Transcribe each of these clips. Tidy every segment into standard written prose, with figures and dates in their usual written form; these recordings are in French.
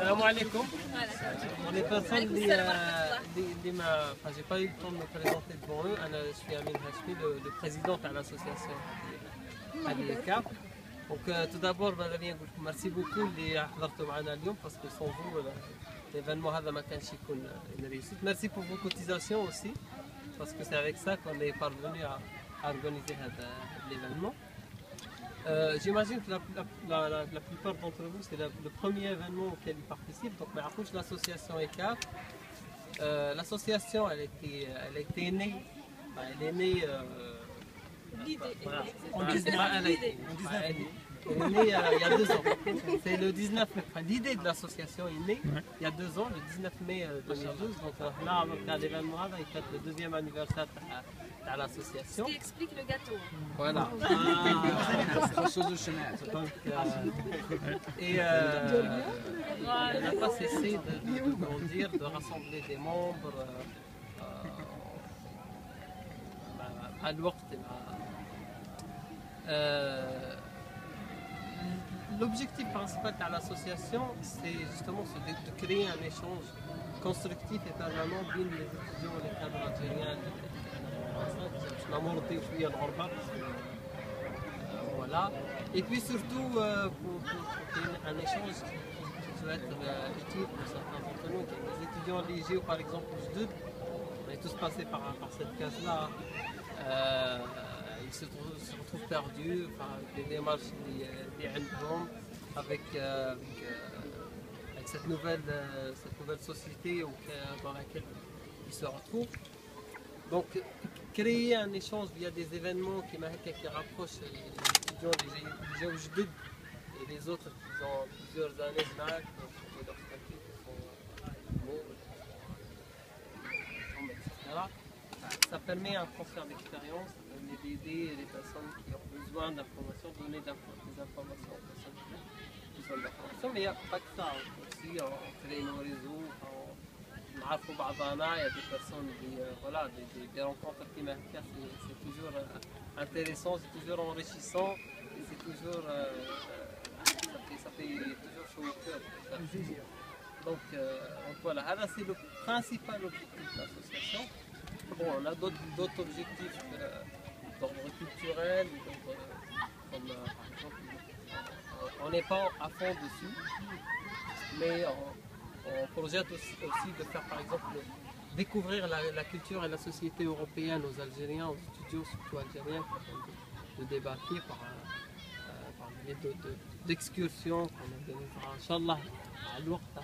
Salam alaikum. Pour les personnes j'ai pas eu le temps de me présenter devant eux, je suis Amin Hashmi, le président de l'association ADK. Donc tout d'abord, merci beaucoup اللي حضرتوا معنا اليوم parce que sans vous l'événement هذا ما كانش يكون une réussite. Merci pour vos cotisations aussi parce que c'est avec ça qu'on est parvenu à organiser l'événement. J'imagine que la plupart d'entre vous, c'est le premier événement auquel ils participent. Donc, l'association ECAP, l'association, elle était née, elle est née en 19 elle est née il y a 2 ans. C'est le 19 mai. Enfin, l'idée de l'association est née il y a 2 ans, le 19 mai 2012. Donc là, l'événement il fête le 2e anniversaire de l'association. Ce qui explique le gâteau. Voilà. Et elle n'a pas cessé de grandir, de rassembler des membres à l'ouest. L'objectif principal de l'association, c'est justement de créer un échange constructif et permanent entre les étudiants et les cadres algériens. Voilà. Et puis surtout, pour un échange qui peut être utile pour certains d'entre nous, les étudiants liés par exemple au JDUD, on est tous passés par cette case-là. Ils se retrouvent perdus, des démarches avec cette nouvelle société dans laquelle ils se retrouvent. Donc, créer un échange via des événements qui rapprochent les étudiants des JDUD et les autres qui ont plusieurs années de bac, et leurs statuts qui sont etc. Ça permet un transfert d'expérience, ça permet d'aider les personnes qui ont besoin d'informations, donner des informations aux personnes qui ont besoin d'informations. Mais il n'y a pas que ça, aussi on crée nos réseaux, il y a des personnes, des rencontres qui m'intéressent, c'est toujours intéressant, c'est toujours enrichissant, et c'est toujours, ça fait toujours chaud au cœur. Donc voilà, c'est le principal objectif de l'association. Bon, on a d'autres objectifs d'ordre culturel, comme par exemple, on n'est pas à fond dessus, mais on projette aussi de faire par exemple découvrir la culture et la société européenne aux Algériens, aux étudiants surtout algériens, de débarquer par d'excursions qu'on organisera, Inch'Allah, à l'ouest,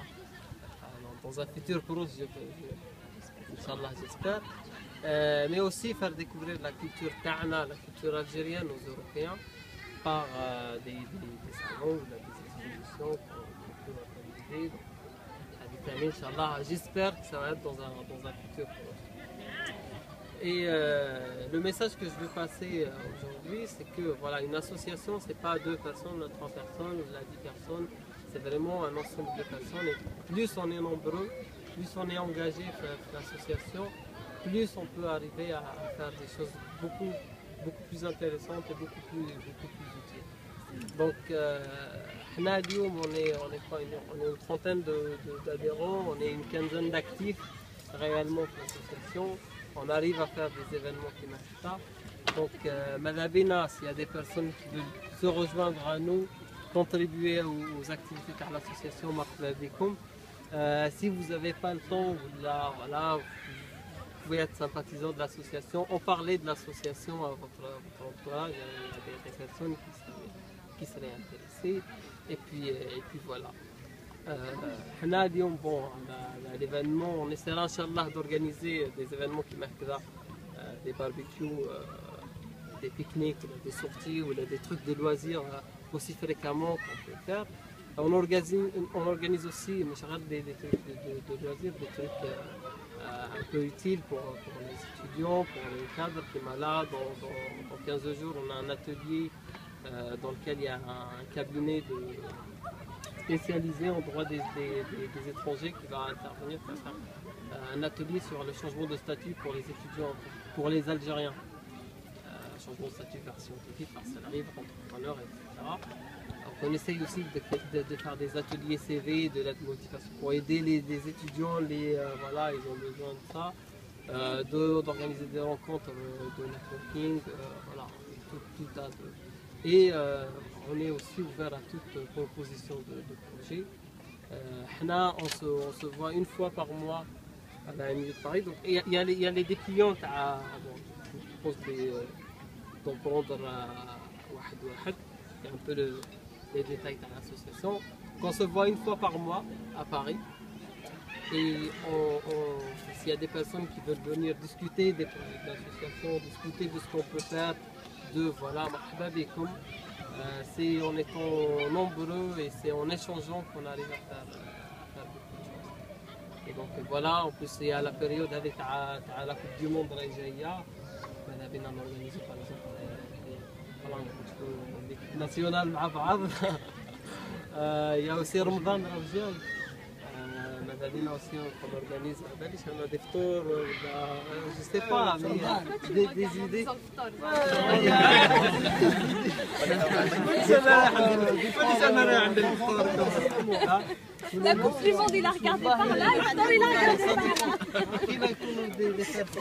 dans un futur proche, Inch'Allah, j'espère. Mais aussi faire découvrir la culture ta'ana, la culture algérienne aux Européens par des salons ou des expositions qu'on peut organiser. Inch'Allah, j'espère que ça va être dans un futur proche. Et le message que je veux passer aujourd'hui, c'est que voilà, une association, c'est pas 2 personnes, 3 personnes, 10 personnes, c'est vraiment un ensemble de personnes. Et plus on est nombreux, plus on est engagé dans l'association, plus on peut arriver à faire des choses beaucoup plus intéressantes et beaucoup plus utiles. Donc, on est une trentaine d'adhérents, on est une quinzaine d'actifs réellement pour l'association. On arrive à faire des événements qui marchent pas. Donc, Madabina, s'il y a des personnes qui veulent se rejoindre à nous, contribuer aux activités de l'association Marhaba. Si vous n'avez pas le temps, vous pouvez être sympathisant de l'association. On parlait de l'association à votre entourage, il y a des personnes qui seraient intéressées. Et puis voilà. L'événement, on essaiera Inch'Allah d'organiser des événements qui marquent des barbecues, des pique-niques, des sorties ou des trucs de loisirs aussi fréquemment qu'on peut faire. On organise aussi des trucs de loisirs, des trucs un peu utiles pour les étudiants, pour les cadres qui sont malades. Dans 15 jours, on a un atelier dans lequel il y a un cabinet spécialisé en droit des étrangers qui va intervenir pour faire un atelier sur le changement de statut pour les étudiants, pour les Algériens. Changement de statut vers scientifique, par salarié, par entrepreneur, etc. On essaye aussi de faire des ateliers CV, de l'aide motivation pour aider les étudiants, voilà, ils ont besoin de ça, d'organiser des rencontres de networking, voilà, tout tas de... Et on est aussi ouvert à toute proposition de projet. On se voit une fois par mois à la MU de Paris. Donc, il y a les dépliants je propose d'en prendre واحد. Il y a un peu les détails de l'association. On se voit une fois par mois à Paris. Et s'il y a des personnes qui veulent venir discuter des projets de l'association, discuter de ce qu'on peut faire, voilà, marhaba bikoum. C'est en étant nombreux et c'est en échangeant qu'on arrive à faire beaucoup de choses. Et donc voilà, en plus il y a la période avec la Coupe du Monde راجعة. On a bien organisé par exemple l'équipe nationale مع بعض. Il y a aussi Ramadan راه ماذا بينا aussi on organise on a des futurs, je sais pas, mais des idées. La coupe du monde, il a regardé par là, il a regardé par là.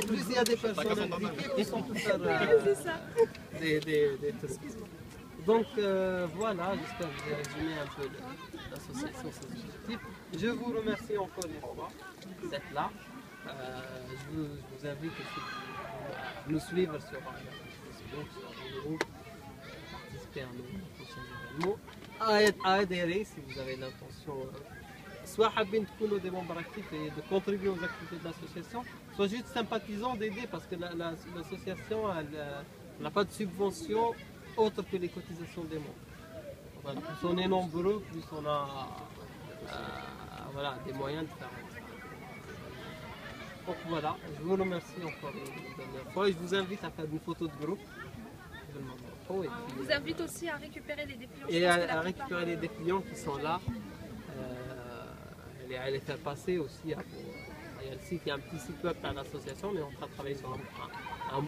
Plus il y a des personnes impliquées, plus on peut faire des trucs. Donc voilà, j'espère que vous avez résumé un peu l'association, ses objectifs. Je vous remercie encore une fois d'être là. Je vous invite aussi à nous suivre sur Facebook, sur le groupe, participer à nos prochains événements, à adhérer si vous avez l'intention, soit de des membres actifs et de contribuer aux activités de l'association, soit juste sympathisant d'aider parce que l'association n'a pas de subvention autre que les cotisations des membres. Voilà, plus on est nombreux, plus on a voilà, des moyens de faire. Donc voilà, je vous remercie encore une dernière fois et je vous invite à faire une photo de groupe. On vous invite aussi à récupérer les dépliants. Et à récupérer les dépliants qui sont là, et à les faire passer aussi. Il y a le site, il y a un petit site web par l'association, mais on va travailler sur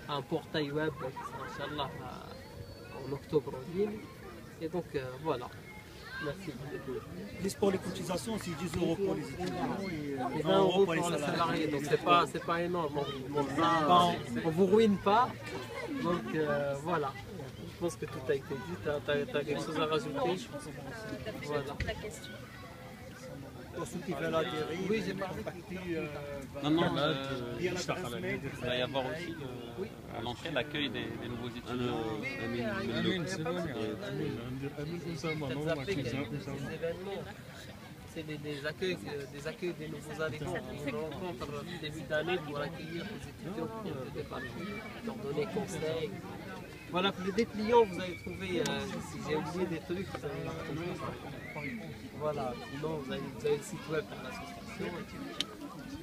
un portail web qui sera, Inch'Allah, en octobre en ligne. Et donc voilà. Merci beaucoup. Juste pour les cotisations, c'est 10 € pour les étudiants et 20 € pour les salariés. Donc c'est pas énorme. On vous ruine pas. Donc voilà. Je pense que tout a été dit. Tu as quelque chose à rajouter? Voilà. Pour ceux qui veulent atterrir, oui, j'ai parlé. Non, il va y avoir aussi à l'entrée l'accueil des nouveaux étudiants. C'est des accueils des nouveaux arrivants. On rencontre début d'année pour accueillir les étudiants qui viennent de partout, leur donner conseils. Voilà, pour les dépliants, vous allez trouver, si j'ai oublié des trucs, vous allez trouver ça. Voilà, sinon vous avez le site web de l'association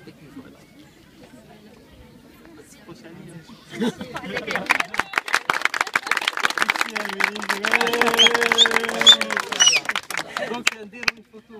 et puis voilà. Donc, dire une photo.